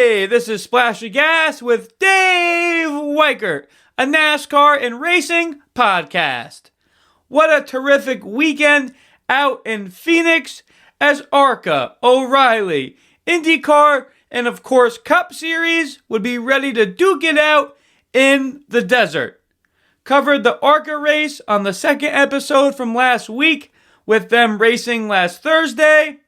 Hey, this is Splash of Gas with Dave Weichert, a NASCAR and racing podcast. What a terrific weekend out in Phoenix as ARCA, O'Reilly, IndyCar, and of course Cup Series would be ready to duke it out in the desert. Covered the ARCA race on the second episode from last week with them racing last Thursday.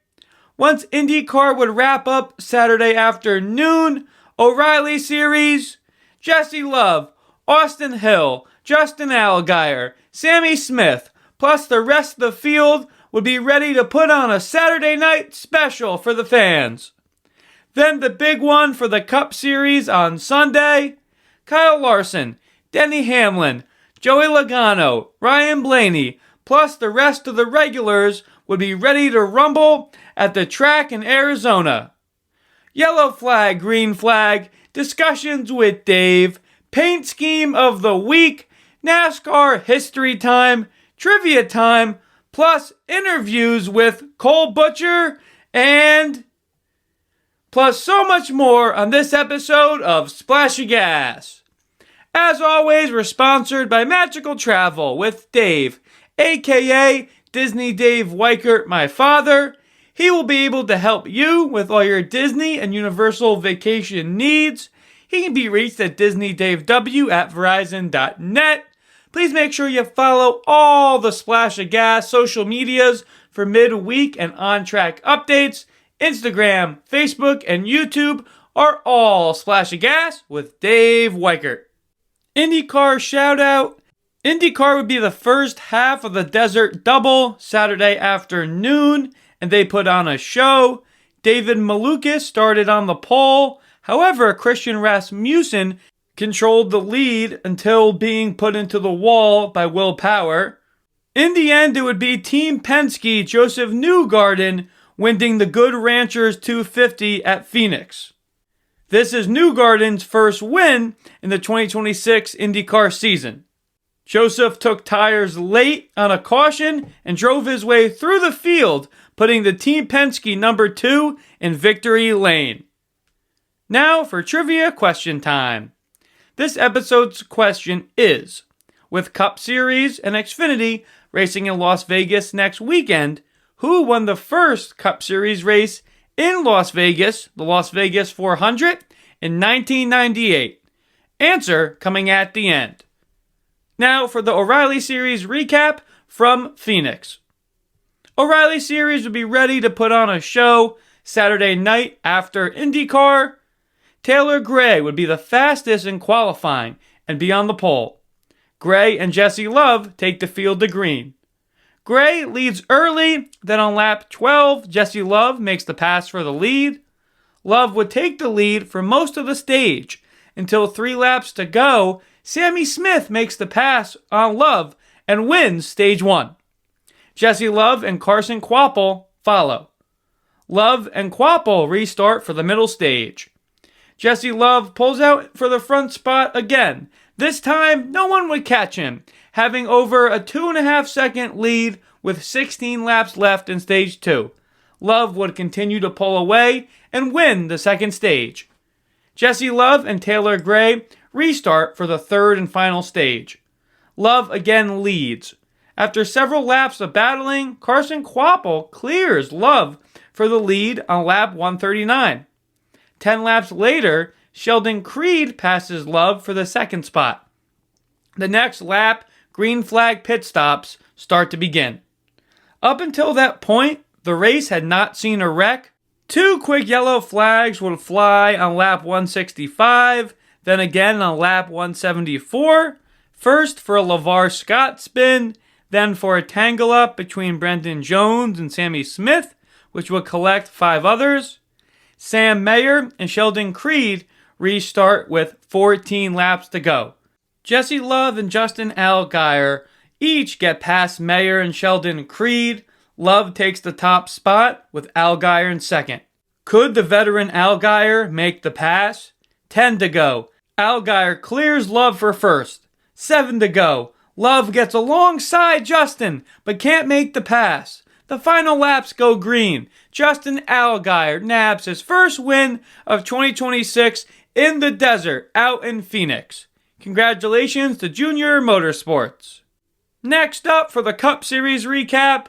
Once IndyCar would wrap up Saturday afternoon, O'Reilly Series, Jesse Love, Austin Hill, Justin Allgaier, Sammy Smith, plus the rest of the field would be ready to put on a Saturday night special for the fans. Then the big one for the Cup Series on Sunday, Kyle Larson, Denny Hamlin, Joey Logano, Ryan Blaney, plus the rest of the regulars would be ready to rumble at the track in Arizona. Yellow flag, green flag, discussions with Dave, paint scheme of the week, NASCAR history time, trivia time, plus interviews with Cole Butcher, and plus so much more on this episode of Splash of Gas. As always, we're sponsored by Magical Travel with Dave, aka Disney Dave Weichert, my father. He will be able to help you with all your Disney and Universal vacation needs. He can be reached at DisneyDaveW@Verizon.net. Please make sure you follow all the Splash of Gas social medias for midweek and on-track updates. Instagram, Facebook, and YouTube are all Splash of Gas with Dave Weichert. IndyCar shout-out. IndyCar would be the first half of the Desert Double Saturday afternoon, and they put on a show. David Malukas started on the pole. However, Christian Rasmussen controlled the lead until being put into the wall by Will Power. In the end, it would be Team Penske, Joseph Newgarden, winning the Good Ranchers 250 at Phoenix. This is Newgarden's first win in the 2026 IndyCar season. Joseph took tires late on a caution and drove his way through the field, putting the Team Penske number 2 in victory lane. Now for trivia question time. This episode's question is, with Cup Series and Xfinity racing in Las Vegas next weekend, who won the first Cup Series race in Las Vegas, the Las Vegas 400, in 1998? Answer coming at the end. Now for the O'Reilly Series recap from Phoenix. O'Reilly Series would be ready to put on a show Saturday night after IndyCar. Taylor Gray would be the fastest in qualifying and be on the pole. Gray and Jesse Love take the field to green. Gray leads early, then on lap 12, Jesse Love makes the pass for the lead. Love would take the lead for most of the stage. Until 3 laps to go, Sammy Smith makes the pass on Love and wins stage 1. Jesse Love and Carson Kvapil follow. Love and Kvapil restart for the middle stage. Jesse Love pulls out for the front spot again. This time, no one would catch him, having over a 2.5 second lead with 16 laps left in stage 2. Love would continue to pull away and win the second stage. Jesse Love and Taylor Gray restart for the third and final stage. Love again leads. After several laps of battling, Carson Kvapil clears Love for the lead on lap 139. 10 laps later, Sheldon Creed passes Love for the second spot. The next lap, green flag pit stops start to begin. Up until that point, the race had not seen a wreck. 2 quick yellow flags would fly on lap 165, then again on lap 174, first for a LeVar Scott spin, then for a tangle-up between Brendan Jones and Sammy Smith, which would collect 5 others. Sam Mayer and Sheldon Creed restart with 14 laps to go. Jesse Love and Justin Allgaier each get past Mayer and Sheldon Creed. Love takes the top spot with Allgaier in second. Could the veteran Allgaier make the pass? 10 to go. Allgaier clears Love for first. 7 to go. Love gets alongside Justin, but can't make the pass. The final laps go green. Justin Allgaier nabs his first win of 2026 in the desert out in Phoenix. Congratulations to Junior Motorsports. Next up for the Cup Series recap.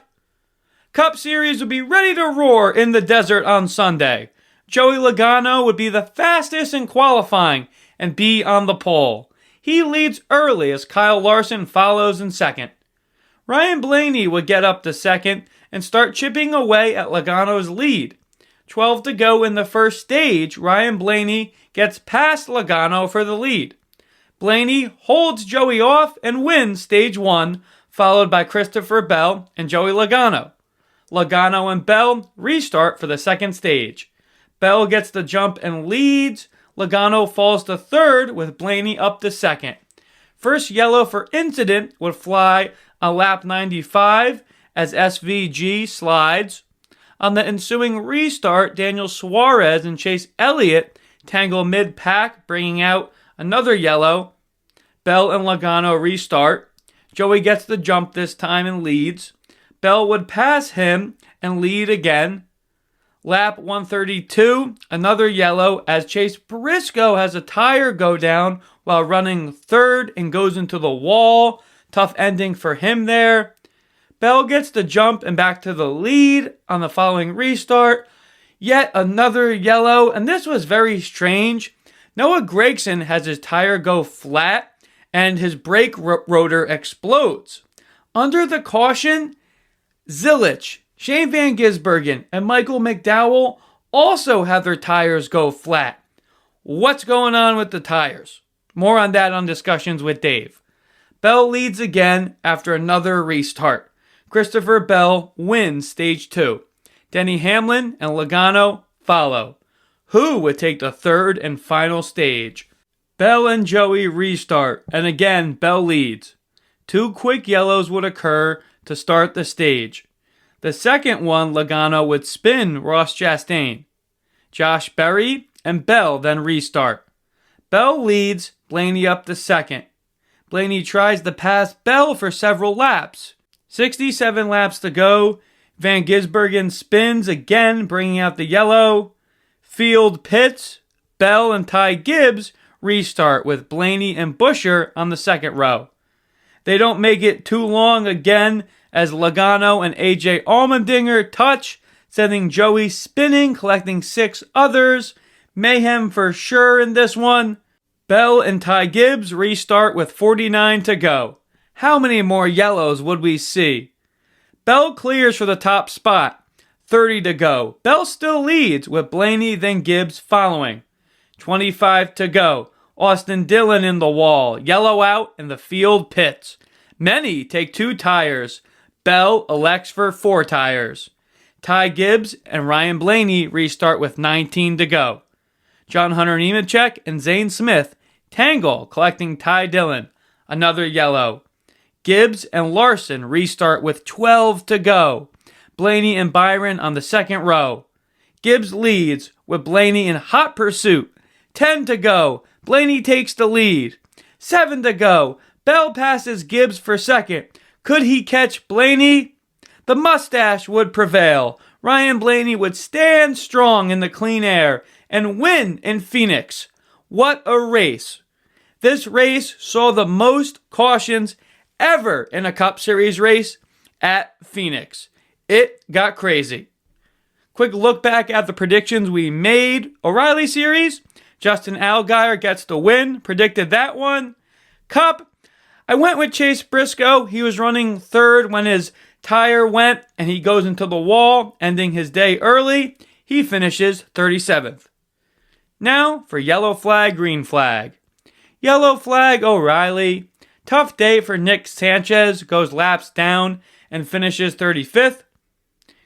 Cup Series would be ready to roar in the desert on Sunday. Joey Logano would be the fastest in qualifying and be on the pole. He leads early as Kyle Larson follows in second. Ryan Blaney would get up to second and start chipping away at Logano's lead. 12 to go in the first stage, Ryan Blaney gets past Logano for the lead. Blaney holds Joey off and wins stage 1, followed by Christopher Bell and Joey Logano. Logano and Bell restart for the second stage. Bell gets the jump and leads. Logano falls to third with Blaney up to second. First yellow for incident would fly on lap 95 as SVG slides. On the ensuing restart, Daniel Suarez and Chase Elliott tangle mid-pack, bringing out another yellow. Bell and Logano restart. Joey gets the jump this time and leads. Bell would pass him and lead again. Lap 132, another yellow as Chase Briscoe has a tire go down while running third and goes into the wall. Tough ending for him there. Bell gets the jump and back to the lead on the following restart. Yet another yellow, and this was very strange. Noah Gragson has his tire go flat and his brake rotor explodes. Under the caution, Zilich, Shane Van Gisbergen, and Michael McDowell also have their tires go flat. What's going on with the tires? More on that on Discussions with Dave. Bell leads again after another restart. Christopher Bell wins stage 2. Denny Hamlin and Logano follow. Who would take the third and final stage? Bell and Joey restart, and again Bell leads. 2 quick yellows would occur to start the stage. The second one, Logano would spin Ross Chastain. Josh Berry and Bell then restart. Bell leads, Blaney up to second. Blaney tries to pass Bell for several laps. 67 laps to go. Van Gisbergen spins again, bringing out the yellow. Field pits. Bell and Ty Gibbs restart with Blaney and Buescher on the second row. They don't make it too long again as Logano and AJ Allmendinger touch, sending Joey spinning, collecting 6 others. Mayhem for sure in this one. Bell and Ty Gibbs restart with 49 to go. How many more yellows would we see? Bell clears for the top spot. 30 to go. Bell still leads with Blaney then Gibbs following. 25 to go. Austin Dillon in the wall. Yellow out in the field pits. Many take 2 tires. Bell elects for 4 tires. Ty Gibbs and Ryan Blaney restart with 19 to go. John Hunter Nemechek and Zane Smith tangle, collecting Ty Dillon. Another yellow. Gibbs and Larson restart with 12 to go. Blaney and Byron on the second row. Gibbs leads with Blaney in hot pursuit. 10 to go. Blaney takes the lead. 7 to go. Bell passes Gibbs for second. Could he catch Blaney? The mustache would prevail. Ryan Blaney would stand strong in the clean air and win in Phoenix. What a race. This race saw the most cautions ever in a Cup Series race at Phoenix. It got crazy. Quick look back at the predictions we made. O'Reilly Series, Justin Allgaier gets the win. Predicted that one. Cup, I went with Chase Briscoe. He was running third when his tire went and he goes into the wall, ending his day early. He finishes 37th. Now for yellow flag, green flag. Yellow flag, O'Reilly. Tough day for Nick Sanchez. Goes laps down and finishes 35th.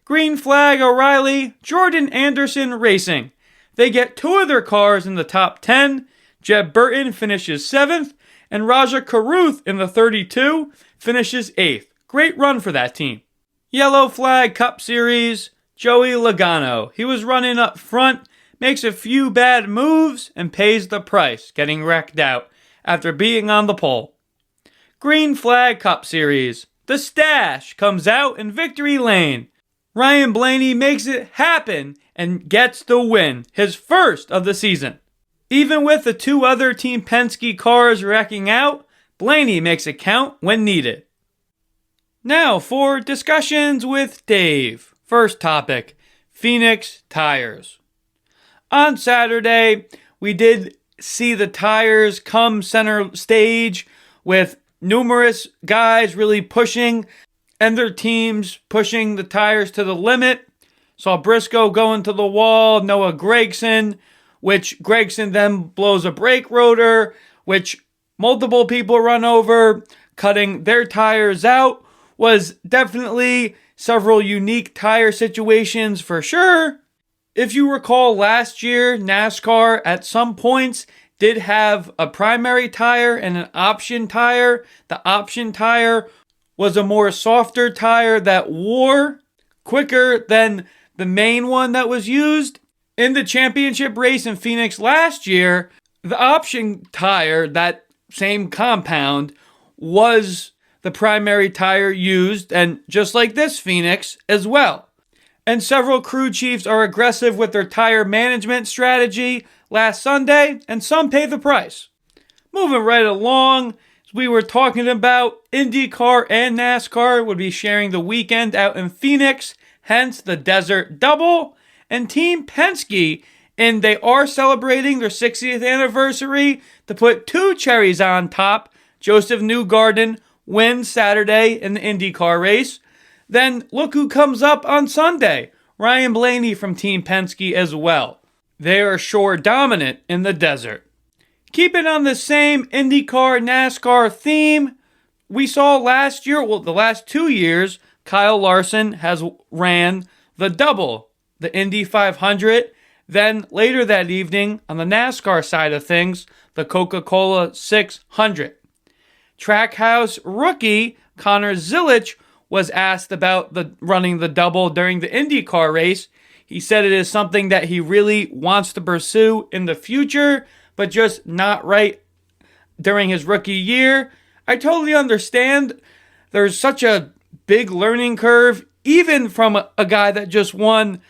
Green flag, O'Reilly. Jordan Anderson Racing. They get 2 of their cars in the top 10. Jeb Burton finishes 7th. And Raja Karuth in the 32 finishes 8th. Great run for that team. Yellow flag, Cup Series. Joey Logano. He was running up front, makes a few bad moves, and pays the price, getting wrecked out after being on the pole. Green flag, Cup Series. The Stash comes out in victory lane. Ryan Blaney makes it happen and gets the win, his first of the season. Even with the two other Team Penske cars wrecking out, Blaney makes it count when needed. Now for discussions with Dave. First topic, Phoenix tires. On Saturday, we did see the tires come center stage with numerous guys really pushing and their teams pushing the tires to the limit. Saw Briscoe going to the wall, Noah Gragson, which Gragson then blows a brake rotor, which multiple people run over, cutting their tires out. Was definitely several unique tire situations for sure. If you recall last year, NASCAR at some points did have a primary tire and an option tire. The option tire was a more softer tire that wore quicker than the main one that was used. In the championship race in Phoenix last year, the option tire, that same compound, was the primary tire used, and just like this Phoenix as well. And several crew chiefs are aggressive with their tire management strategy last Sunday, and some pay the price. Moving right along, as we were talking about, IndyCar and NASCAR would be sharing the weekend out in Phoenix, hence the Desert Double. And Team Penske, and they are celebrating their 60th anniversary to put two cherries on top. Joseph Newgarden wins Saturday in the IndyCar race. Then look who comes up on Sunday. Ryan Blaney from Team Penske as well. They are sure dominant in the desert. Keeping on the same IndyCar NASCAR theme, we saw last year, the last 2 years, Kyle Larson has ran the double, the Indy 500. Then later that evening, on the NASCAR side of things, the Coca-Cola 600. Trackhouse rookie Connor Zilisch was asked about running the double during the IndyCar race. He said it is something that he really wants to pursue in the future, but just not right during his rookie year. I totally understand. There's such a big learning curve, even from a guy that just won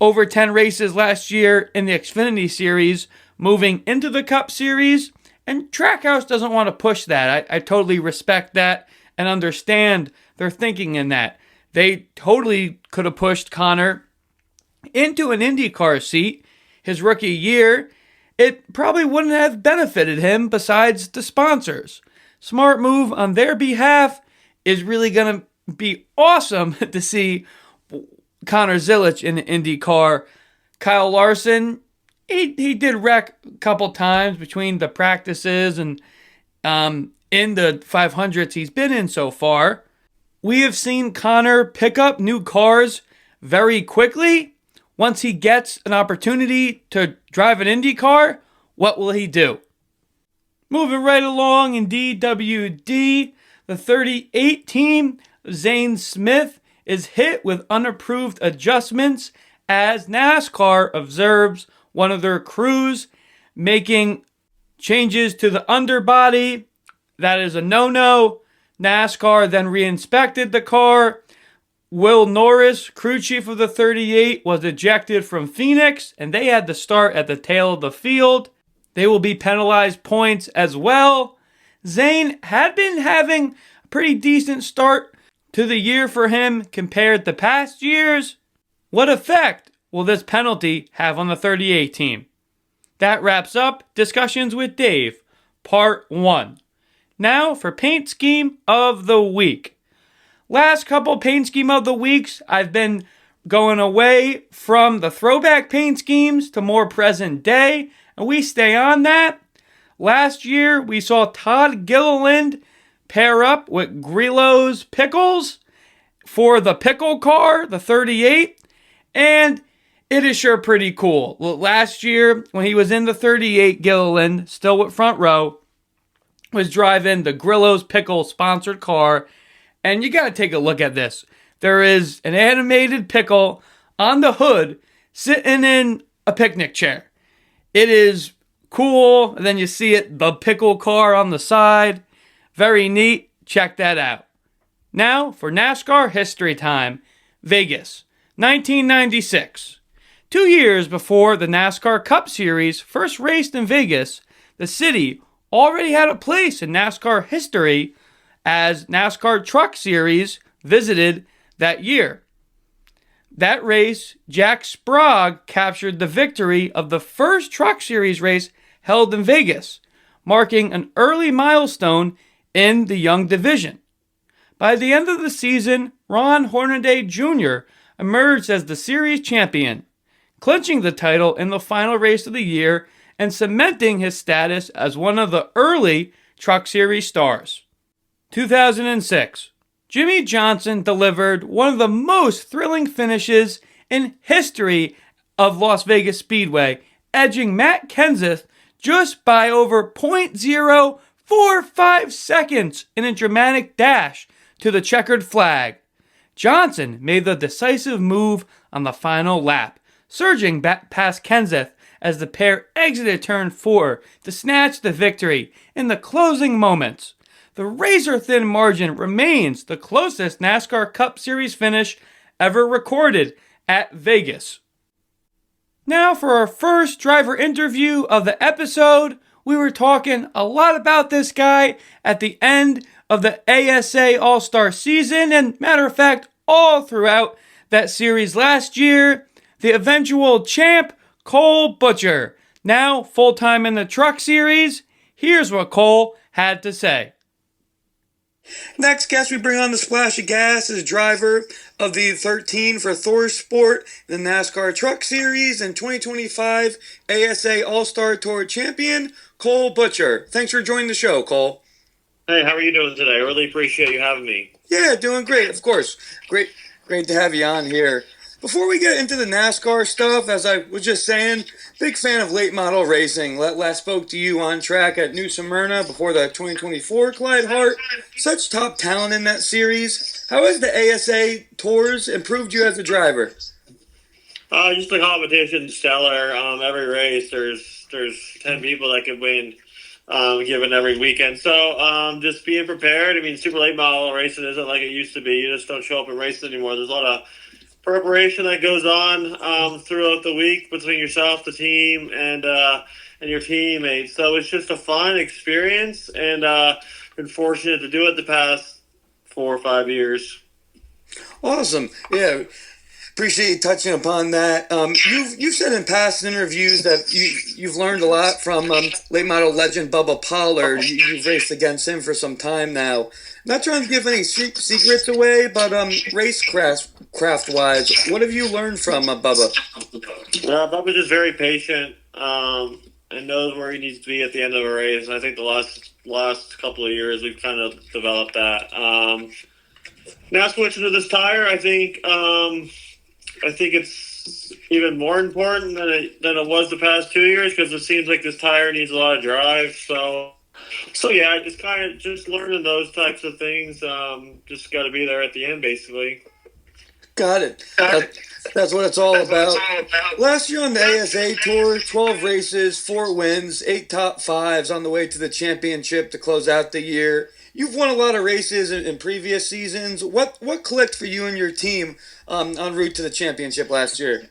over 10 races last year in the Xfinity Series, moving into the Cup Series. And Trackhouse doesn't want to push that. I totally respect that and understand their thinking in that. They totally could have pushed Connor into an IndyCar seat his rookie year. It probably wouldn't have benefited him besides the sponsors. Smart move on their behalf. Is really going to be awesome to see Connor Zilisch in the IndyCar. Kyle Larson, he did wreck a couple times between the practices and in the 500s he's been in so far. We have seen Connor pick up new cars very quickly. Once he gets an opportunity to drive an IndyCar, what will he do? Moving right along in DWD, the 38 team, Sammy Smith, is hit with unapproved adjustments as NASCAR observes one of their crews making changes to the underbody. That is a no-no. NASCAR then re-inspected the car. Will Norris, crew chief of the 38, was ejected from Phoenix, and they had to start at the tail of the field. They will be penalized points as well. Zane had been having a pretty decent start to the year for him compared to past years. What effect will this penalty have on the 38 team? That wraps up Discussions with Dave, Part 1. Now for Paint Scheme of the Week. Last couple Paint Scheme of the Weeks, I've been going away from the throwback paint schemes to more present day, and we stay on that. Last year, we saw Todd Gilliland pair up with Grillo's Pickles for the pickle car, the 38, and it is sure pretty cool. Last year, when he was in the 38, Gilliland, still with front row, was driving the Grillo's Pickle sponsored car, and you got to take a look at this. There is an animated pickle on the hood sitting in a picnic chair. It is cool. And then you see it, the pickle car on the side. Very neat. Check that out. Now for NASCAR history time. Vegas, 1996. 2 years before the NASCAR Cup Series first raced in Vegas, the city already had a place in NASCAR history as NASCAR Truck Series visited that year. That race, Jack Sprague captured the victory of the first Truck Series race held in Vegas, marking an early milestone in the young division. By the end of the season, Ron Hornaday Jr. emerged as the series champion, clinching the title in the final race of the year and cementing his status as one of the early Truck Series stars. 2006. Jimmy Johnson delivered one of the most thrilling finishes in history of Las Vegas Speedway, edging Matt Kenseth just by over 0.045 seconds in a dramatic dash to the checkered flag. Johnson made the decisive move on the final lap, surging back past Kenseth as the pair exited turn 4 to snatch the victory in the closing moments. The razor-thin margin remains the closest NASCAR Cup Series finish ever recorded at Vegas. Now for our first driver interview of the episode. We were talking a lot about this guy at the end of the ASA All-Star season, and matter of fact, all throughout that series last year. The eventual champ, Cole Butcher, now full-time in the Truck Series. Here's what Cole had to say. Next guest we bring on the Splash of Gas is driver of the 13 for Thor Sport, the NASCAR Truck Series, and 2025 ASA All-Star Tour champion, Cole Butcher. Thanks for joining the show, Cole. Hey, how are you doing today? I really appreciate you having me. Yeah, doing great, of course. Great to have you on here. Before we get into the NASCAR stuff, as I was just saying, big fan of late model racing. Last spoke to you on track at New Smyrna before the 2024 Clyde Hart. Such top talent in that series. How has the ASA Tours improved you as a driver? Just the competition, stellar. Every race, there's 10 people that could win, given every weekend. So just being prepared. I mean, super late model racing isn't like it used to be. You just don't show up and race anymore. There's a lot of preparation that goes on throughout the week between yourself, the team, and your teammates. So it's just a fun experience, and been fortunate to do it the past 4 or 5 years. Awesome. Yeah. Appreciate you touching upon that. You've said in past interviews that you've learned a lot from late model legend Bubba Pollard. You've raced against him for some time now. Not trying to give any secrets away, but craft-wise, what have you learned from Bubba? Bubba's just very patient and knows where he needs to be at the end of a race. And I think the last couple of years we've kind of developed that. Now switching to this tire, I think it's even more important than it was the past 2 years, because it seems like this tire needs a lot of drive. So yeah, just learning those types of things. Just got to be there at the end, basically. Got it. That's what it's all about. Last year on the ASA Tour, 12 races, 4 wins, 8 top 5s on the way to the championship to close out the year. You've won a lot of races in previous seasons. What clicked for you and your team en route to the championship last year?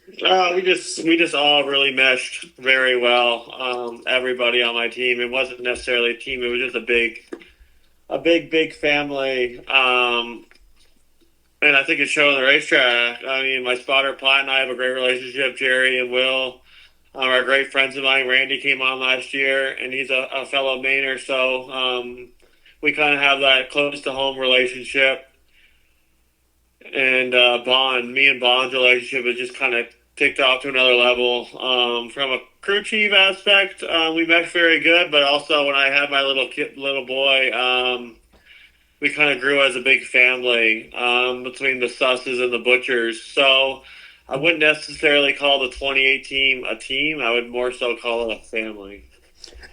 We just all really meshed very well. Everybody on my team. It wasn't necessarily a team. It was just a big family. And I think it showed on the racetrack. I mean, my spotter Platt and I have a great relationship. Jerry and Will are great friends of mine. Randy came on last year, and he's a fellow Mainer. So we kind of have that close to home relationship. And me and Bond's relationship has just kind of kicked off to another level. From a crew chief aspect, we meshed very good, but also when I had my little boy, we kind of grew as a big family between the Susses and the Butchers. So I wouldn't necessarily call the 28 team a team. I would more so call it a family.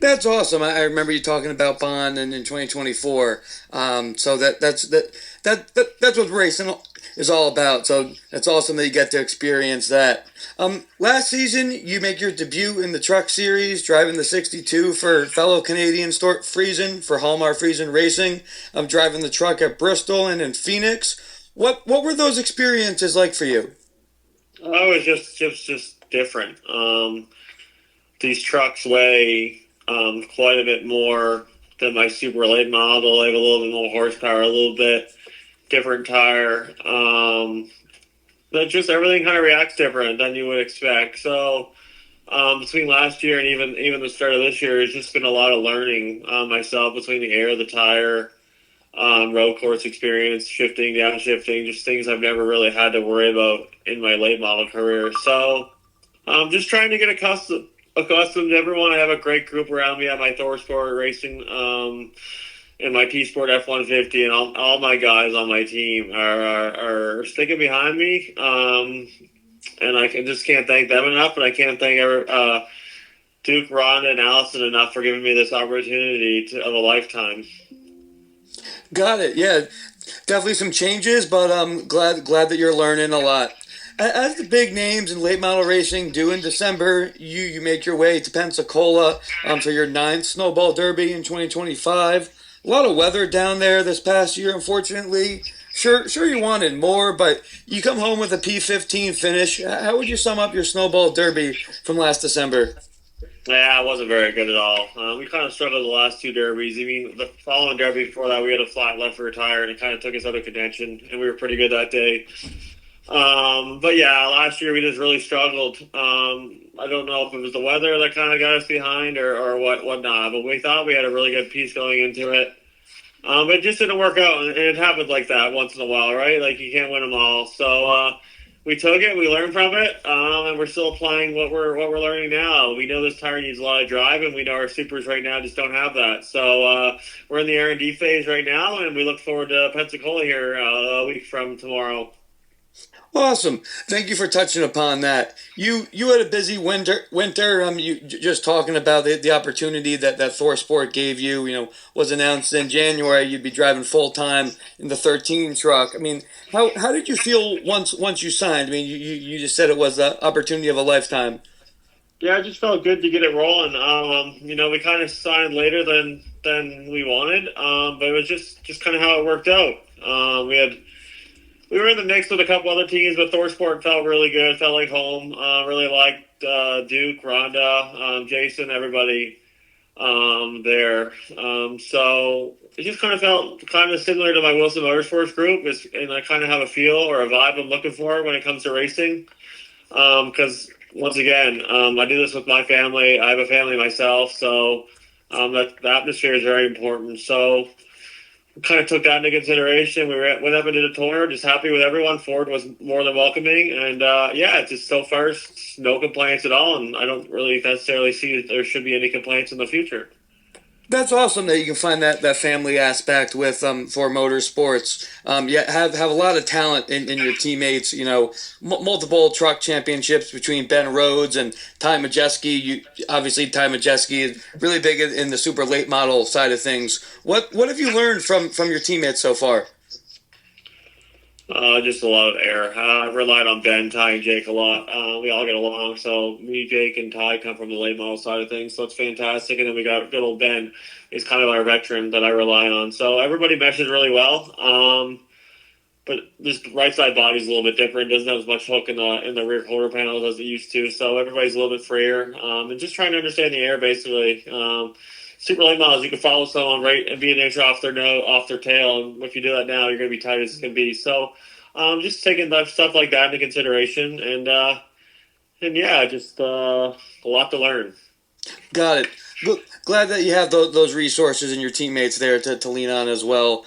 That's awesome. I remember you talking about Bond in 2024. So that's what racing is all about. So it's awesome that you get to experience that. Last season, you make your debut in the Truck Series, driving the 62 for fellow Canadian Stuart Friesen for Hallmark Friesen Racing. Driving the truck at Bristol and in Phoenix. What were those experiences like for you? Oh, it was just different. These trucks weigh quite a bit more than my super late model. They have a little bit more horsepower, a little bit different tire. But just everything kind of reacts different than you would expect. So between last year and even the start of this year, it's just been a lot of learning myself between the air, the tire, road course experience, shifting, downshifting, just things I've never really had to worry about in my late model career. So I'm just trying to get accustomed to everyone. I have a great group around me at my Thor Sport Racing and my T Sport F-150, and all my guys on my team are sticking behind me. And just can't thank them enough, and I can't thank Duke, Rhonda, and Allison enough for giving me this opportunity of a lifetime. Got it. Yeah, definitely some changes, but I'm glad that you're learning a lot. As the big names in late model racing do in December, you make your way to Pensacola for your ninth Snowball Derby in 2025. A lot of weather down there this past year, unfortunately. Sure, you wanted more, but you come home with a P15 finish. How would you sum up your Snowball Derby from last December? Yeah, it wasn't very good at all. We kind of struggled the last two derbies. I mean, the following derby before that, we had a flat left rear tire, and it kind of took us out of contention, and we were pretty good that day. But yeah, last year we just really struggled. I don't know if it was the weather that kind of got us behind or whatnot, but we thought we had a really good piece going into it. But it just didn't work out, and it happens like that once in a while, right? Like you can't win them all. So we took it, we learned from it, and we're still applying what we're learning now. We know this tire needs a lot of drive, and we know our supers right now just don't have that. So we're in the R&D phase right now, and we look forward to Pensacola here a week from tomorrow. Awesome. Thank you for touching upon that. You had a busy winter. You just talking about the opportunity that Thor Sport gave you. Was announced in January. You'd be driving full time in the 13 truck. I mean, how did you feel once you signed? I mean, you just said it was the opportunity of a lifetime. Yeah, it just felt good to get it rolling. We kind of signed later than we wanted, but it was just kind of how it worked out. We were in the mix with a couple other teams, but Thor Sport felt really good. Felt like home. Really liked Duke, Rhonda, Jason, everybody there. So it just kind of felt kind of similar to my Wilson Motorsports group, and I kind of have a feel or a vibe I'm looking for when it comes to racing. Because once again, I do this with my family. I have a family myself, so the atmosphere is very important. So kind of took that into consideration. Went up and did a tour, just happy with everyone. Ford was more than welcoming, and just so far, no complaints at all, and I don't really necessarily see that there should be any complaints in the future. That's awesome that you can find that family aspect with for motorsports. Have a lot of talent in your teammates. Multiple truck championships between Ben Rhodes and Ty Majeski. Obviously Ty Majeski is really big in the super late model side of things. What have you learned from your teammates so far? Just a lot of air. I relied on Ben, Ty, and Jake a lot. We all get along. So me, Jake, and Ty come from the late model side of things. So it's fantastic. And then we got good old Ben. He's kind of our veteran that I rely on. So everybody meshes really well. But this right side body is a little bit different. It doesn't have as much hook in the rear quarter panels as it used to. So everybody's a little bit freer. And just trying to understand the air, basically. Super late models, you can follow someone right and be an inch off their tail, and if you do that now, you're going to be tight as can be. So, just taking stuff like that into consideration, and just a lot to learn. Got it. Glad that you have those resources and your teammates there to lean on as well.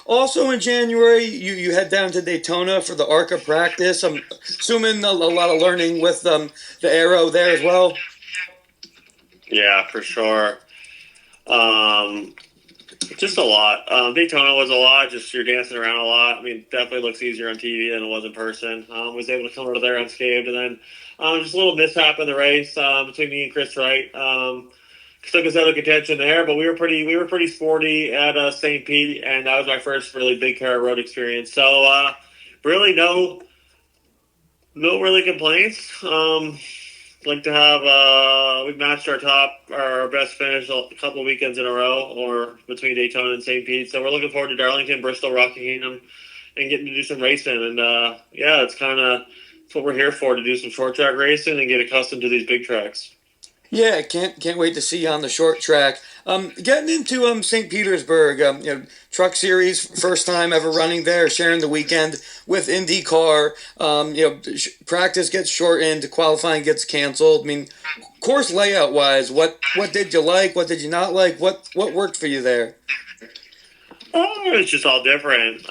Also in January, you head down to Daytona for the ARCA practice. I'm assuming a lot of learning with the aero there as well. Yeah, for sure. Just a lot. Daytona was a lot. Just you're dancing around a lot. I mean, definitely looks easier on TV than it was in person. Was able to come over there unscathed, and then just a little mishap in the race between me and Chris Wright. Took us out of contention there, but we were pretty sporty at St. Pete, and that was my first really big car road experience. So really no really complaints. Like to have we've matched our best finish a couple of weekends in a row, or between Daytona and St. Pete. So we're looking forward to Darlington, Bristol, Rockingham, and getting to do some racing. And yeah, it's what we're here for, to do some short track racing and get accustomed to these big tracks. Yeah, can't wait to see you on the short track. Getting into St. Petersburg, Truck Series, first time ever running there, sharing the weekend with IndyCar. Practice gets shortened, qualifying gets canceled. I mean, course layout wise, what did you like? What did you not like? What worked for you there? It's just all different.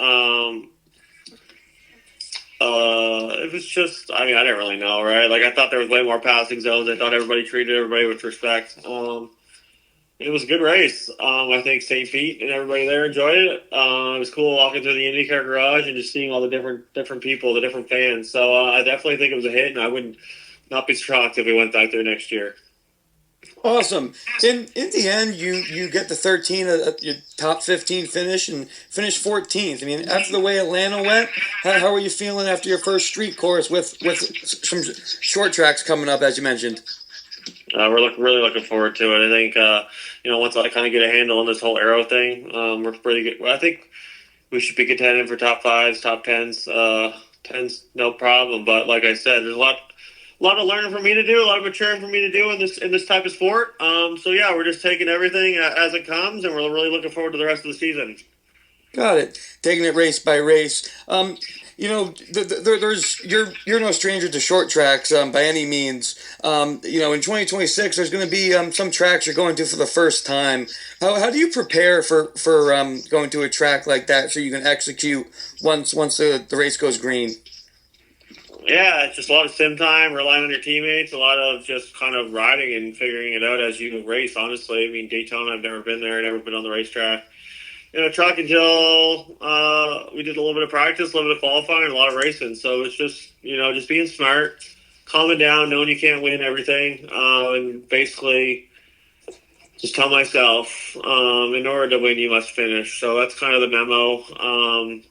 It was just, I didn't really know, right? Like, I thought there was way more passing zones. I thought everybody treated everybody with respect. It was a good race. I think St. Pete and everybody there enjoyed it. It was cool walking through the IndyCar garage and just seeing all the different people, the different fans. So I definitely think it was a hit, and I would not be shocked if we went back there next year. Awesome. In the end, you get the 13, your top 15 finish, and finish 14th. I mean, after the way Atlanta went, how are you feeling after your first street course with some short tracks coming up, as you mentioned? We're really looking forward to it. I think, once I kind of get a handle on this whole aero thing, we're pretty good. I think we should be contending for top 5s, top 10s. 10s, no problem. But like I said, there's a lot of learning for me to do, a lot of maturing for me to do in this type of sport. So yeah, we're just taking everything as it comes, and we're really looking forward to the rest of the season. Got it. Taking it race by race. You're no stranger to short tracks by any means. In 2026, there's going to be some tracks you're going to for the first time. How do you prepare for going to a track like that so you can execute once the race goes green? Yeah, it's just a lot of sim time, relying on your teammates, a lot of just kind of riding and figuring it out as you race, honestly. I mean, Daytona, I've never been there, never been on the racetrack. Truck until we did a little bit of practice, a little bit of qualifying, a lot of racing. So it's just, just being smart, calming down, knowing you can't win everything, and basically just tell myself, in order to win, you must finish. So that's kind of the memo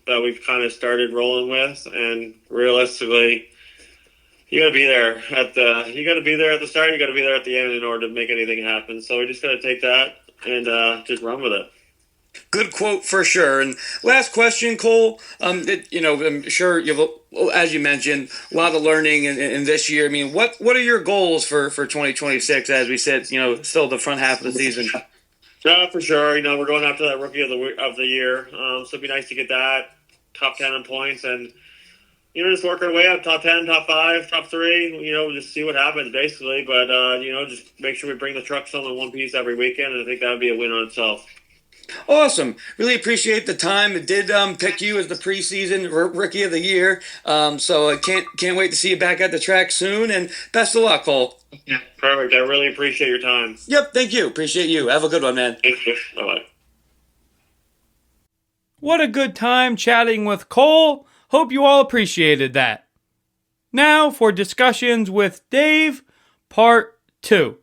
that we've kind of started rolling with. And realistically, you got to be there at the start. You got to be there at the end in order to make anything happen. So we just got to take that and just run with it. Good quote for sure. And last question, Cole. I'm sure you've, as you mentioned, a lot of learning in this year. I mean, what are your goals for 2026 as we said, still the front half of the season? For sure. We're going after that rookie of the year. So it'd be nice to get that top 10 in points and, just work our way up, top 10, top 5, top 3, just see what happens basically. But, just make sure we bring the trucks home in one piece every weekend. And I think that would be a win on itself. Awesome. Really appreciate the time. It did pick you as the preseason rookie of the year. So I can't wait to see you back at the track soon. And best of luck, Cole. Yeah, perfect. I really appreciate your time. Yep. Thank you. Appreciate you. Have a good one, man. Thank you. Bye-bye. What a good time chatting with Cole. Hope you all appreciated that. Now for discussions with Dave, part 2.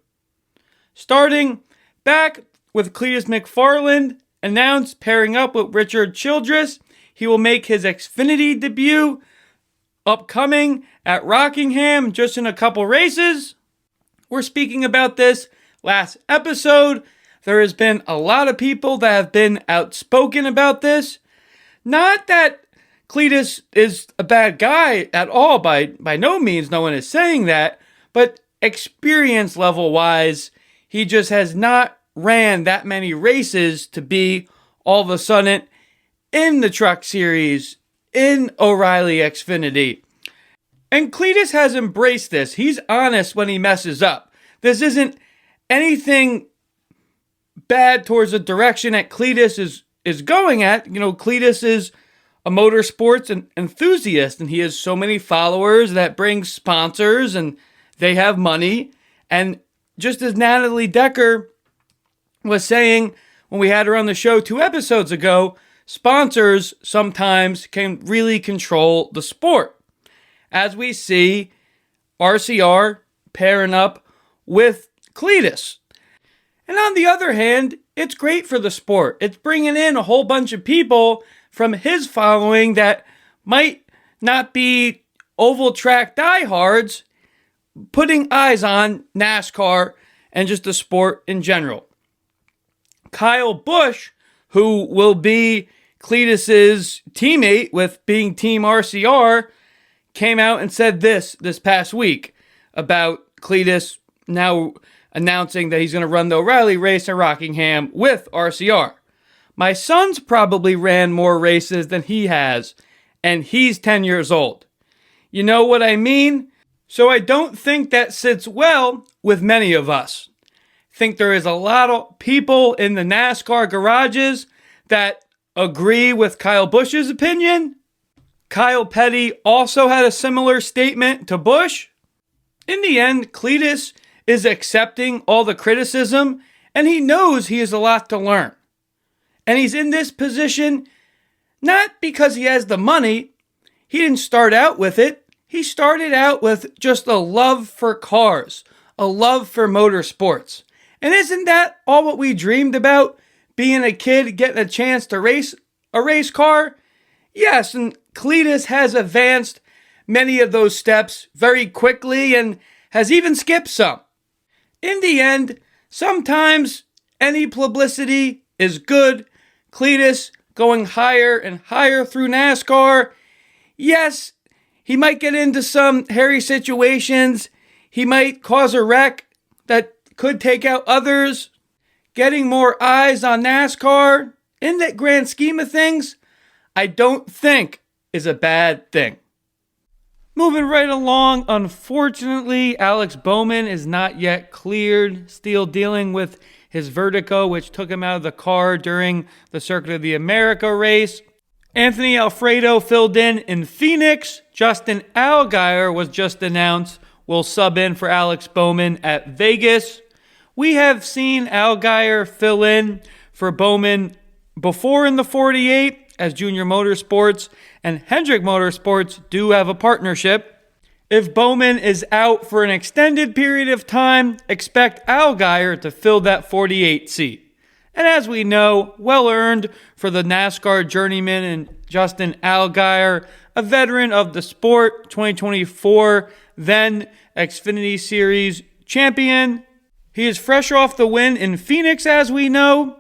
Starting back with Cletus McFarland announced pairing up with Richard Childress. He will make his Xfinity debut upcoming at Rockingham just in a couple races. We're speaking about this last episode. There has been a lot of people that have been outspoken about this. Not that Cletus is a bad guy at all, by no means, no one is saying that, but experience level wise, he just has not ran that many races to be all of a sudden in the Truck Series, in O'Reilly Xfinity. And Cletus has embraced this. He's honest when he messes up. This isn't anything bad towards the direction that Cletus is going at. Cletus is a motorsports enthusiast, and he has so many followers that bring sponsors, and they have money. And just as Natalie Decker was saying when we had her on the show 2 episodes ago, sponsors sometimes can really control the sport. As we see RCR pairing up with Cletus. And on the other hand, it's great for the sport. It's bringing in a whole bunch of people from his following that might not be oval track diehards, putting eyes on NASCAR and just the sport in general. Kyle Busch, who will be Cletus's teammate with being Team RCR, came out and said this past week about Cletus now announcing that he's going to run the O'Reilly race in Rockingham with RCR. My son's probably ran more races than he has, and he's 10 years old. You know what I mean? So I don't think that sits well with many of us. I think there is a lot of people in the NASCAR garages that agree with Kyle Busch's opinion. Kyle Petty also had a similar statement to Busch. In the end, Cletus is accepting all the criticism, and he knows he has a lot to learn. And he's in this position not because he has the money. He didn't start out with it. He started out with just a love for cars, a love for motorsports. And isn't that all what we dreamed about? Being a kid, getting a chance to race a race car? Yes, and Cletus has advanced many of those steps very quickly and has even skipped some. In the end, sometimes any publicity is good. Cletus going higher and higher through NASCAR. Yes, he might get into some hairy situations. He might cause a wreck that could take out others. Getting more eyes on NASCAR, in that grand scheme of things, I don't think is a bad thing. Moving right along, unfortunately, Alex Bowman is not yet cleared, still dealing with his vertigo, which took him out of the car during the Circuit of the America race. Anthony Alfredo filled in Phoenix. Justin Allgaier was just announced will sub in for Alex Bowman at Vegas. We have seen Allgaier fill in for Bowman before in the 48 as Junior Motorsports and Hendrick Motorsports do have a partnership. If Bowman is out for an extended period of time, expect Allgaier to fill that 48 seat. And as we know, well earned for the NASCAR journeyman and Justin Allgaier, a veteran of the sport, 2024, then Xfinity Series champion. He is fresh off the win in Phoenix, as we know.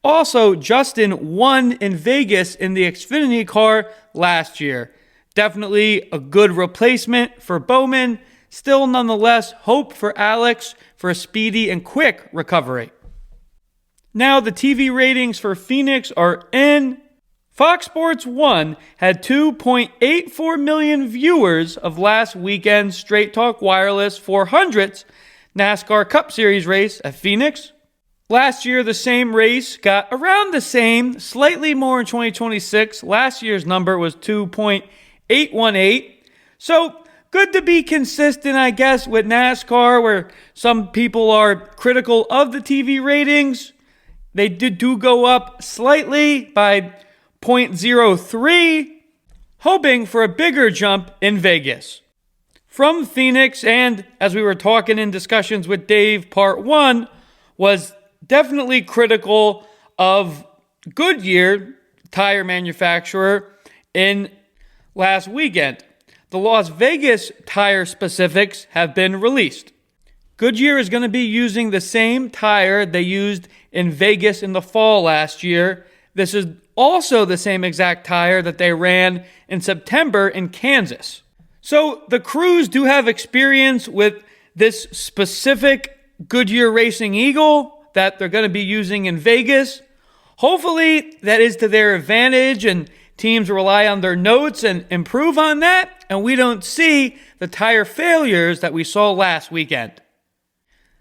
Also, Justin won in Vegas in the Xfinity car last year. Definitely a good replacement for Bowman. Still, nonetheless, hope for Alex for a speedy and quick recovery. Now, the TV ratings for Phoenix are in. Fox Sports 1 had 2.84 million viewers of last weekend's Straight Talk Wireless 400th NASCAR Cup Series race at Phoenix. Last year, the same race got around the same, slightly more in 2026. Last year's number was 2.818. So, good to be consistent, I guess, with NASCAR, where some people are critical of the TV ratings. They do go up slightly by 0.03, hoping for a bigger jump in Vegas. From Phoenix, and as we were talking in discussions with Dave, part 1 was definitely critical of Goodyear, tire manufacturer, in last weekend. The Las Vegas tire specifics have been released. Goodyear is going to be using the same tire they used in Vegas in the fall last year. This is also the same exact tire that they ran in September in Kansas. So the crews do have experience with this specific Goodyear Racing Eagle that they're going to be using in Vegas. Hopefully that is to their advantage and teams rely on their notes and improve on that, and we don't see the tire failures that we saw last weekend.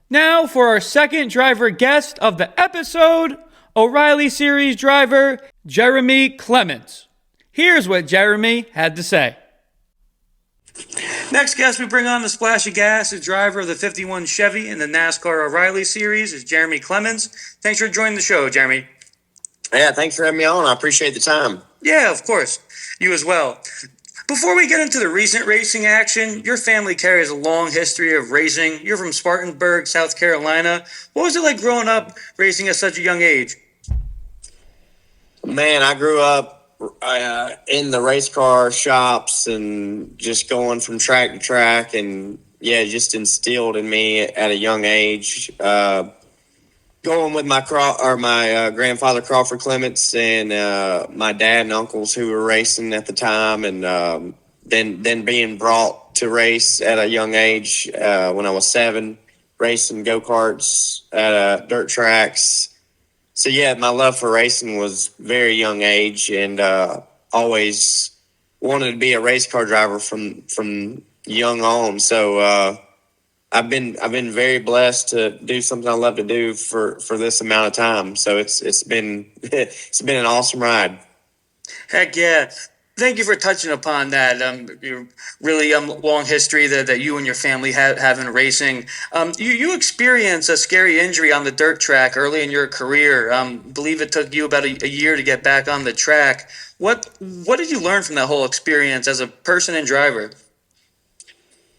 Now for our second driver guest of the episode, O'Reilly Series driver Jeremy Clements. Here's what Jeremy had to say. Next guest we bring on the Splash of Gas is driver of the 51 Chevy in the NASCAR O'Reilly Series is Jeremy Clements. Thanks for joining the show, Jeremy. Yeah, thanks for having me on. I appreciate the time. Yeah, of course. You as well. Before we get into the recent racing action, your family carries a long history of racing. You're from Spartanburg, South Carolina. What was it like growing up racing at such a young age? Man, I grew up in the race car shops and just going from track to track, and yeah, just instilled in me at a young age going with my grandfather Crawford Clements and my dad and uncles who were racing at the time, and then being brought to race at a young age when I was 7, racing go-karts at dirt tracks. So yeah, my love for racing was very young age, and always wanted to be a race car driver from young on. So I've been very blessed to do something I love to do for this amount of time. So it's been it's been an awesome ride. Heck yeah. Thank you for touching upon that. Your really long history that you and your family have in racing. You experienced a scary injury on the dirt track early in your career. Believe it took you about a year to get back on the track. What did you learn from that whole experience as a person and driver?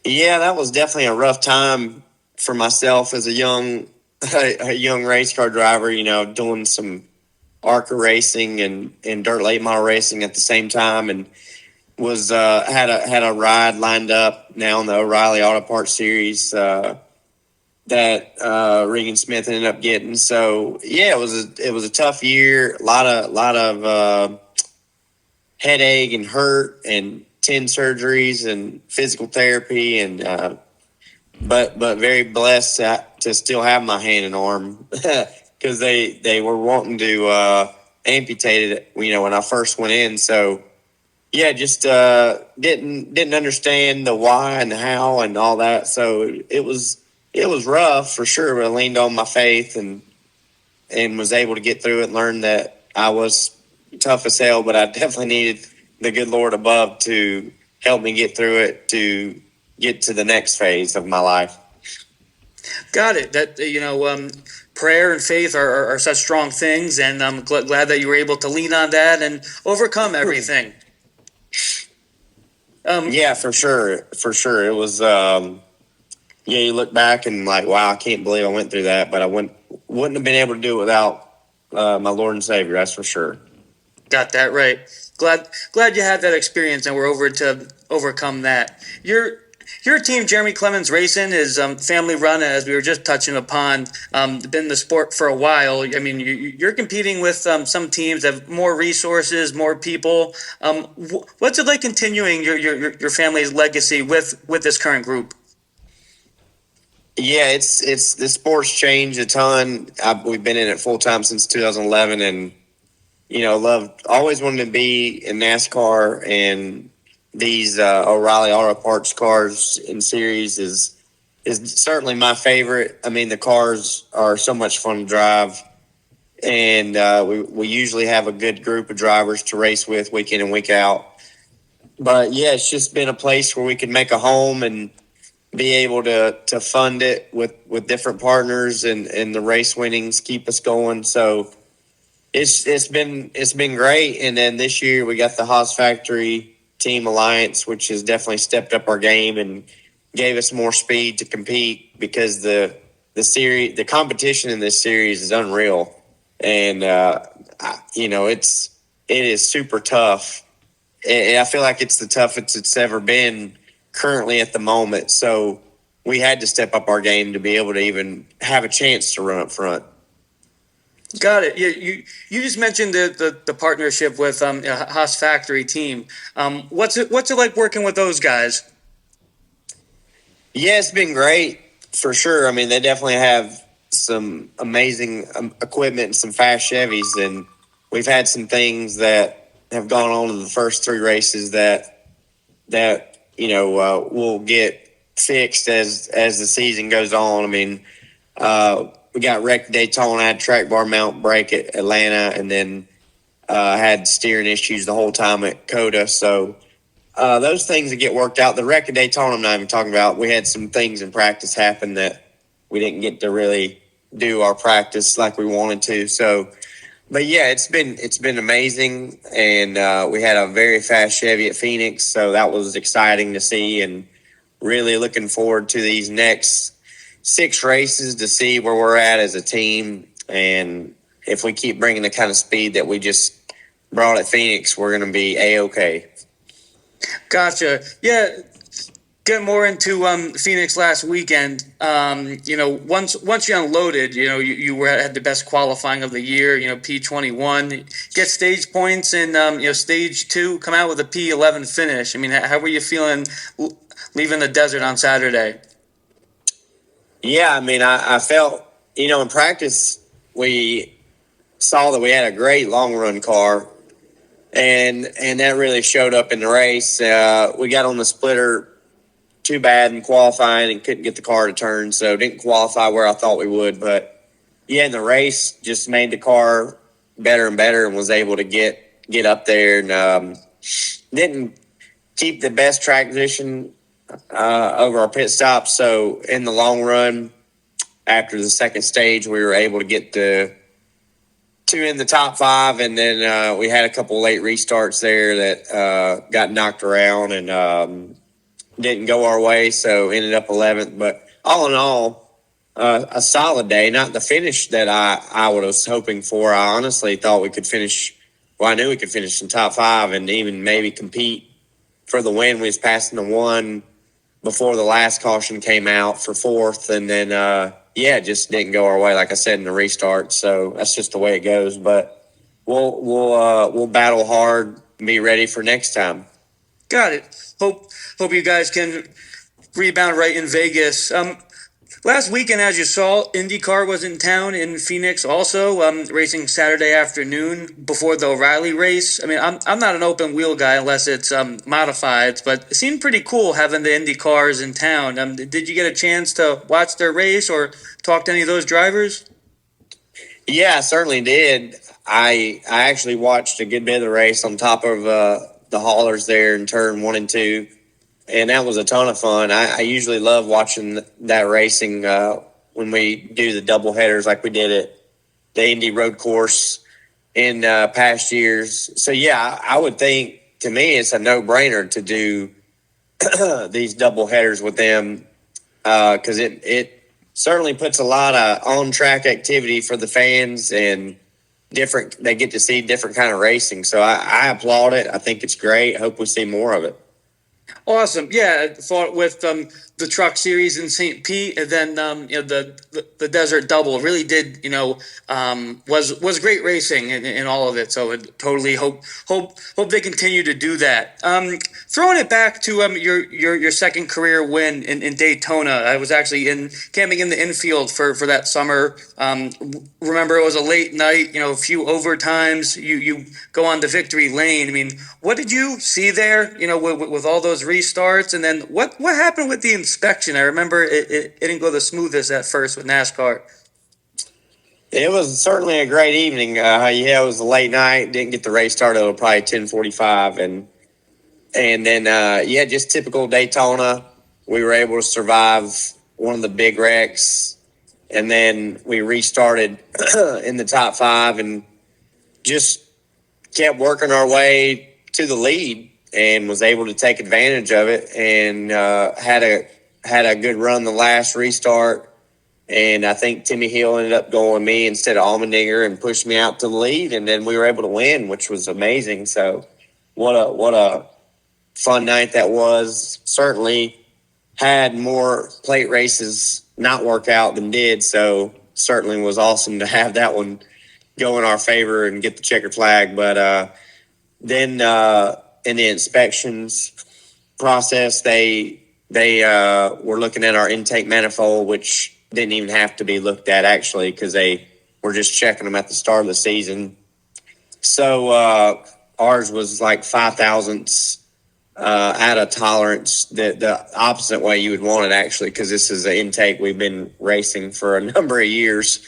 Yeah, that was definitely a rough time for myself as a young race car driver. You know, doing some ARCA racing and dirt late model racing at the same time, and was had a ride lined up now in the O'Reilly Auto Parts Series that Regan Smith ended up getting. So yeah, it was a tough year. A lot of headache and hurt and 10 surgeries and physical therapy, and but very blessed to still have my hand and arm because they were wanting to amputate it, you know, when I first went in. So yeah, just didn't understand the why and the how and all that. So it was rough for sure, but I leaned on my faith and was able to get through it. Learned that I was tough as hell, but I definitely needed the good Lord above to help me get through it to get to the next phase of my life. Got it. That prayer and faith are such strong things, and I'm glad that you were able to lean on that and overcome everything. Yeah, for sure. It was, you look back and like, wow, I can't believe I went through that, but I wouldn't have been able to do it without my Lord and Savior. That's for sure. Got that right. Glad you had that experience and were over to overcome that. Your team, Jeremy Clements Racing, is family run, as we were just touching upon. Been in the sport for a while. I mean, you're competing with some teams that have more resources, more people. What's it like continuing your family's legacy with this current group? Yeah, it's the sport's changed a ton. We've been in it full time since 2011, and always wanted to be in NASCAR, and these O'Reilly Auto Parts cars in series is certainly my favorite. I mean, the cars are so much fun to drive, and we usually have a good group of drivers to race with week in and week out. But yeah, it's just been a place where we can make a home and be able to fund it with different partners, and the race winnings keep us going. So it's been great. And then this year we got the Haas Factory Team Alliance, which has definitely stepped up our game and gave us more speed to compete, because the competition in this series is unreal. And it is super tough. And I feel like it's the toughest it's ever been currently at the moment. So we had to step up our game to be able to even have a chance to run up front. Got it. Yeah, you just mentioned the partnership with Haas Factory Team. What's it like working with those guys? Yeah, it's been great for sure. I mean, they definitely have some amazing equipment and some fast Chevys, and we've had some things that have gone on in the first 3 races that will get fixed as the season goes on. I mean, we got wrecked at Daytona, had track bar mount break at Atlanta, and then had steering issues the whole time at Coda. So those things that get worked out. The wreck at Daytona I'm not even talking about. We had some things in practice happen that we didn't get to really do our practice like we wanted to. So, but yeah, it's been amazing, and we had a very fast Chevy at Phoenix, so that was exciting to see, and really looking forward to these next 6 races to see where we're at as a team. And if we keep bringing the kind of speed that we just brought at Phoenix, we're going to be A-okay. Gotcha. Yeah. Get more into Phoenix last weekend. Once you unloaded, you had the best qualifying of the year. P21, get stage points, and stage 2, come out with a P11 finish. I mean, how were you feeling leaving the desert on Saturday? Yeah, I mean, I felt, in practice, we saw that we had a great long run car, and that really showed up in the race. We got on the splitter too bad in qualifying and couldn't get the car to turn, so didn't qualify where I thought we would. But yeah, in the race, just made the car better and better and was able to get up there, and didn't keep the best track position over our pit stop. So in the long run, after the second stage, we were able to get two in the top 5, and then we had a couple late restarts there that got knocked around and didn't go our way, so ended up 11th. But all in all, a solid day. Not the finish that I was hoping for. I honestly thought we could finish. Well, I knew we could finish in top 5 and even maybe compete for the win. We was passing the 1 before the last caution came out for 4th, and then just didn't go our way, like I said, in the restart. So that's just the way it goes. But we'll battle hard and be ready for next time. Got it. Hope you guys can rebound right in Vegas. Last weekend, as you saw, IndyCar was in town in Phoenix also, racing Saturday afternoon before the O'Reilly race. I mean, I'm not an open wheel guy unless it's modified, but it seemed pretty cool having the IndyCars in town. Did you get a chance to watch their race or talk to any of those drivers? Yeah, I certainly did. I actually watched a good bit of the race on top of the haulers there in turn 1 and 2. And that was a ton of fun. I usually love watching that racing when we do the double headers like we did at the Indy Road Course in past years. So, yeah, I would think, to me, it's a no-brainer to do these double headers with them because it certainly puts a lot of on-track activity for the fans, and they get to see different kind of racing. So I applaud it. I think it's great. I hope we see more of it. Awesome. Yeah, I thought with the Truck Series in St. Pete, and then the Desert Double really did was great racing in all of it. So I totally hope they continue to do that. Throwing it back to your second career win in Daytona. I was actually camping in the infield for that summer. Remember, it was a late night. A few overtimes. You go on to victory lane. I mean, what did you see there? With all those restarts, and then what happened with the inspection? I remember it didn't go the smoothest at first with NASCAR. It was certainly a great evening. It was a late night. Didn't get the race started until probably 10:45, and then just typical Daytona. We were able to survive one of the big wrecks, and then we restarted in the top 5 and just kept working our way to the lead, and was able to take advantage of it, and had a good run the last restart. And I think Timmy Hill ended up going with me instead of Allmendinger and pushed me out to the lead, and then we were able to win, which was amazing. So what a fun night that was. Certainly had more plate races not work out than did, so certainly was awesome to have that one go in our favor and get the checkered flag. But then in the inspections process, they were looking at our intake manifold, which didn't even have to be looked at actually, because they were just checking them at the start of the season. So ours was like 5 thousandths out of tolerance, the opposite way you would want it actually, because this is an intake we've been racing for a number of years,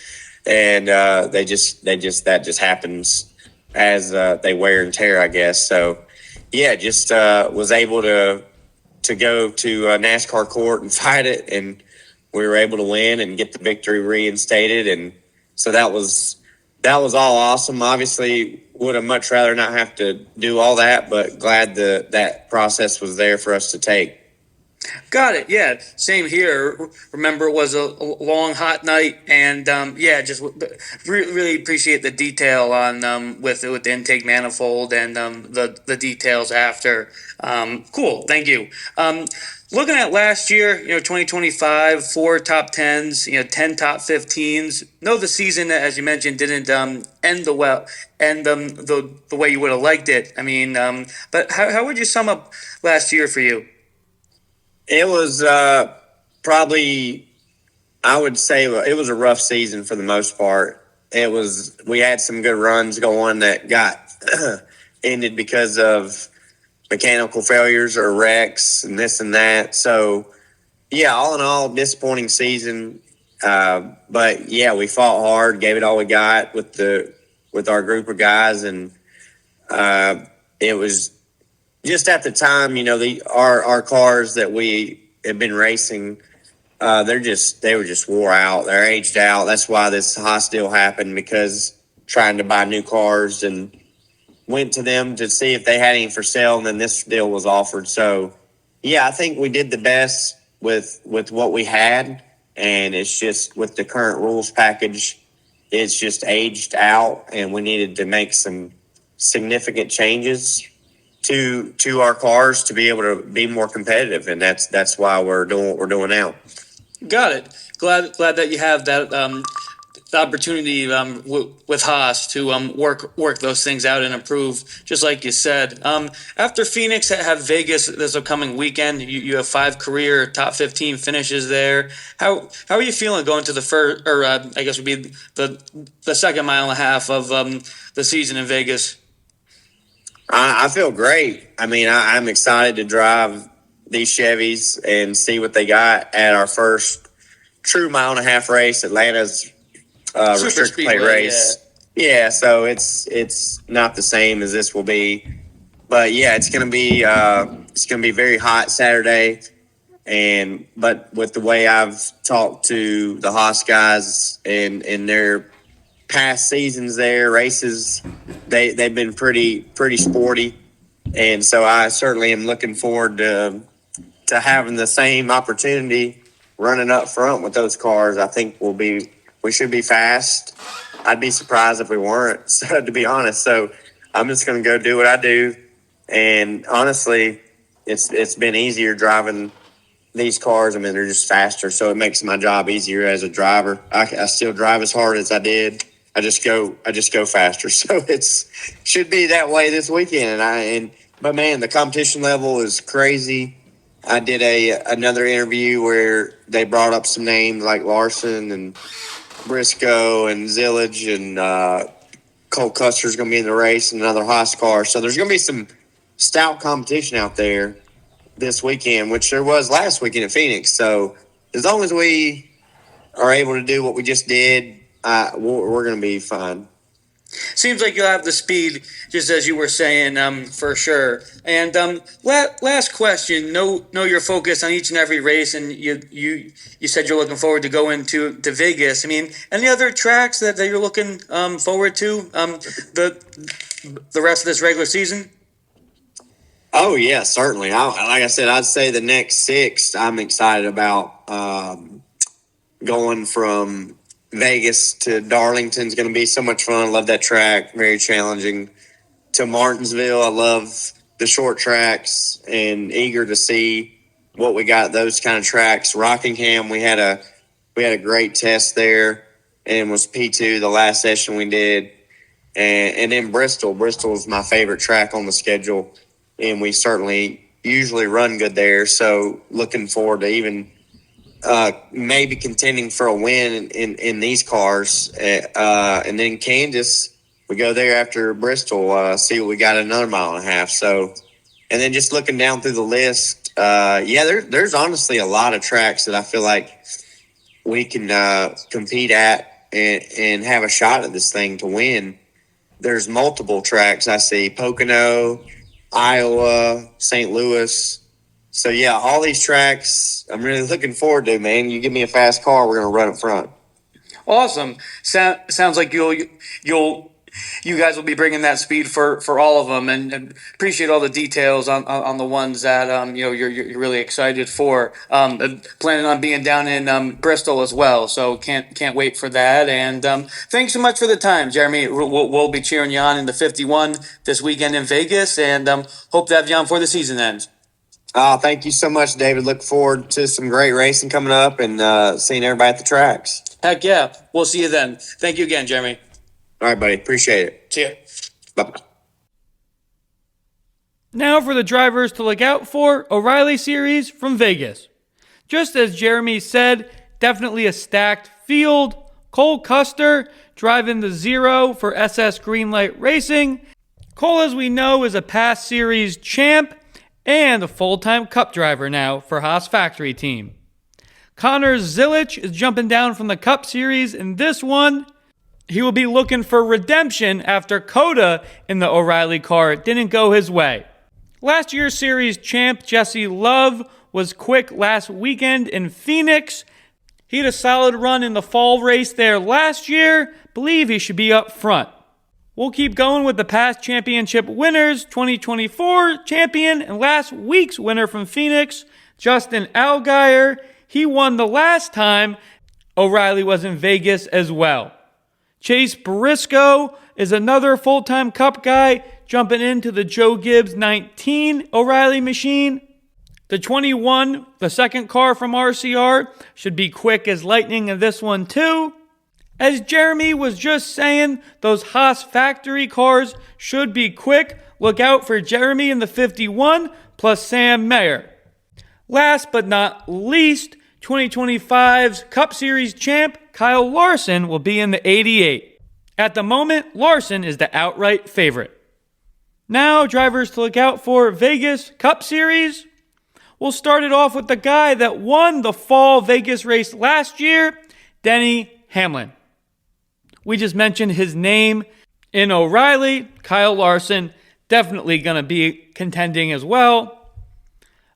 and that just happens as they wear and tear, I guess. So yeah, just was able to go to NASCAR court and fight it, and we were able to win and get the victory reinstated. And so that was all awesome. Obviously, would have much rather not have to do all that, but glad that process was there for us to take. Got it. Yeah, same here. Remember, it was a long, hot night, and just really appreciate the detail on with the intake manifold and the details after. Cool. Thank you. looking at last year, 2025, 4 top 10s, 10 top 15s. No, the season, as you mentioned, didn't end the way you would have liked it. I mean, but how would you sum up last year for you? It was probably, I would say, it was a rough season for the most part. We had some good runs going that got ended because of mechanical failures or wrecks and this and that. So, yeah, all in all, disappointing season. But yeah, we fought hard, gave it all we got with our group of guys, and it was just at the time, our cars that we had been racing, they were just wore out. They're aged out. That's why this Haas deal happened, because trying to buy new cars, and went to them to see if they had any for sale, and then this deal was offered. So, yeah, I think we did the best with what we had, and it's just with the current rules package, it's just aged out, and we needed to make some significant changes to our cars to be able to be more competitive, and that's why we're doing what we're doing now. Got it. Glad that you have that the opportunity with Haas to work those things out and improve, just like you said. After Phoenix, have Vegas this upcoming weekend. You have 5 career top 15 finishes there. How are you feeling going to the first, or I guess would be the second mile and a half of the season in Vegas? I feel great. I mean, I'm excited to drive these Chevys and see what they got at our first true mile and a half race. Atlanta's restricted plate race. Yeah, so it's not the same as this will be, but yeah, it's gonna be very hot Saturday, but with the way I've talked to the Haas guys and their past seasons there, races, they've been pretty sporty, and so I certainly am looking forward to having the same opportunity running up front with those cars. I think we should be fast. I'd be surprised if we weren't, so, to be honest. So I'm just going to go do what I do. And honestly, it's been easier driving these cars. I mean, they're just faster, so it makes my job easier as a driver. I still drive as hard as I did. I just go faster. So should be that way this weekend. But man, the competition level is crazy. I did another interview where they brought up some names like Larson and Briscoe and Zillage, and Cole Custer's going to be in the race, and another Haas car. So there's going to be some stout competition out there this weekend, which there was last weekend at Phoenix. So as long as we are able to do what we just did, we're going to be fine. Seems like you'll have the speed, just as you were saying, for sure. And last question. Know your focus on each and every race, and you said you're looking forward to going to Vegas. I mean, any other tracks that you're looking forward to the rest of this regular season? Oh yeah, certainly. Like I said, I'd say the next 6 I'm excited about. Going from Vegas to Darlington's going to be so much fun. I love that track. Very challenging. To Martinsville, I love the short tracks and eager to see what we got those kind of tracks. Rockingham, we had a great test there, and was P2 the last session we did. And then Bristol. Bristol is my favorite track on the schedule, and we certainly usually run good there. So looking forward to even maybe contending for a win in these cars. And then Kansas, we go there after Bristol, see what we got another mile and a half. So, and then just looking down through the list, there's honestly a lot of tracks that I feel like we can compete at and have a shot at this thing to win. There's multiple tracks I see: Pocono, Iowa, St. Louis. So, yeah, all these tracks I'm really looking forward to, man. You give me a fast car, we're going to run up front. Awesome. Sounds like you guys will be bringing that speed for all of them, and appreciate all the details on the ones that you're really excited for. Planning on being down in Bristol as well, so can't wait for that. And thanks so much for the time, Jeremy. We'll be cheering you on in the 51 this weekend in Vegas, and hope to have you on before the season ends. Oh, thank you so much, David. Look forward to some great racing coming up and seeing everybody at the tracks. Heck yeah. We'll see you then. Thank you again, Jeremy. All right, buddy. Appreciate it. See ya. Bye-bye. Now for the drivers to look out for, O'Reilly Series from Vegas. Just as Jeremy said, definitely a stacked field. Cole Custer driving the 0 for SS Greenlight Racing. Cole, as we know, is a past series champ and a full-time Cup driver now for Haas Factory Team. Connor Zilic is jumping down from the Cup Series in this one. He will be looking for redemption after Coda in the O'Reilly car didn't go his way. Last year's series champ Jesse Love was quick last weekend in Phoenix. He had a solid run in the fall race there last year. Believe he should be up front. We'll keep going with the past championship winners. 2024 champion and last week's winner from Phoenix, Justin Allgaier. He won the last time O'Reilly was in Vegas as well. Chase Briscoe is another full-time Cup guy jumping into the Joe Gibbs 19 O'Reilly machine. The 21, the second car from RCR, should be quick as lightning in this one too. As Jeremy was just saying, those Haas factory cars should be quick. Look out for Jeremy in the 51 plus Sam Mayer. Last but not least, 2025's Cup Series champ Kyle Larson will be in the 88. At the moment, Larson is the outright favorite. Now, drivers to look out for Vegas Cup Series. We'll start it off with the guy that won the fall Vegas race last year, Denny Hamlin. We just mentioned his name in O'Reilly. Kyle Larson definitely going to be contending as well.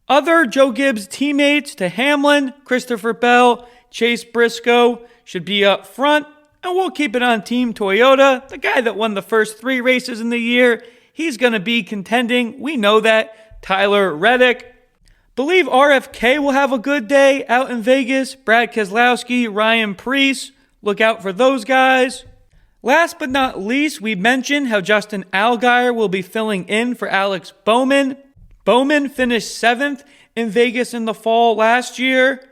Other Joe Gibbs teammates to Hamlin, Christopher Bell, Chase Briscoe should be up front. And we'll keep it on Team Toyota. The guy that won the first 3 races in the year, he's going to be contending. We know that. Tyler Reddick. Believe RFK will have a good day out in Vegas. Brad Keselowski, Ryan Preece. Look out for those guys. Last but not least, we mentioned how Justin Allgaier will be filling in for Alex Bowman. Bowman finished 7th in Vegas in the fall last year.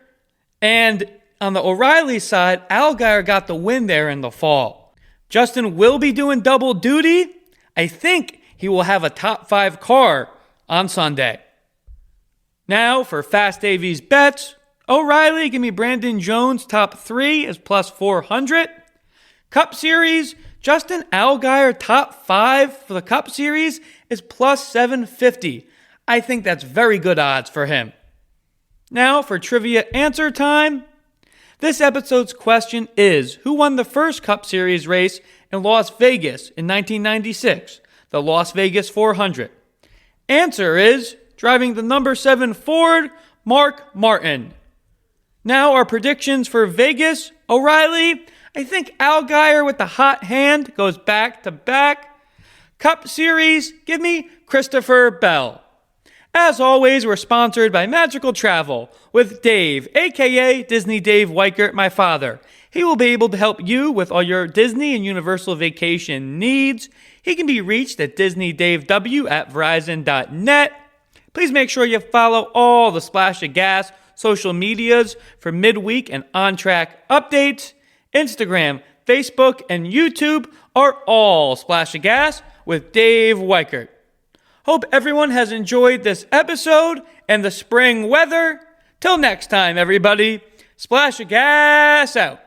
And on the O'Reilly side, Allgaier got the win there in the fall. Justin will be doing double duty. I think he will have a top 5 car on Sunday. Now for Fast AV's bets. O'Reilly, give me Brandon Jones top 3 is plus 400. Cup Series, Justin Allgaier top 5 for the Cup Series is plus 750. I think that's very good odds for him. Now for trivia answer time. This episode's question is, who won the first Cup Series race in Las Vegas in 1996, the Las Vegas 400? Answer is, driving the number 7 Ford, Mark Martin. Now our predictions for Vegas. O'Reilly, I think Allgaier with the hot hand goes back to back. Cup Series, give me Christopher Bell. As always, we're sponsored by Magical Travel with Dave, aka Disney Dave Weichert, my father. He will be able to help you with all your Disney and Universal vacation needs. He can be reached at DisneyDaveW@Verizon.net. Please make sure you follow all the Splash of Gas social medias for midweek and on-track updates. Instagram, Facebook, and YouTube are all Splash of Gas with Dave Weichert. Hope everyone has enjoyed this episode and the spring weather. Till next time, everybody, Splash of Gas out.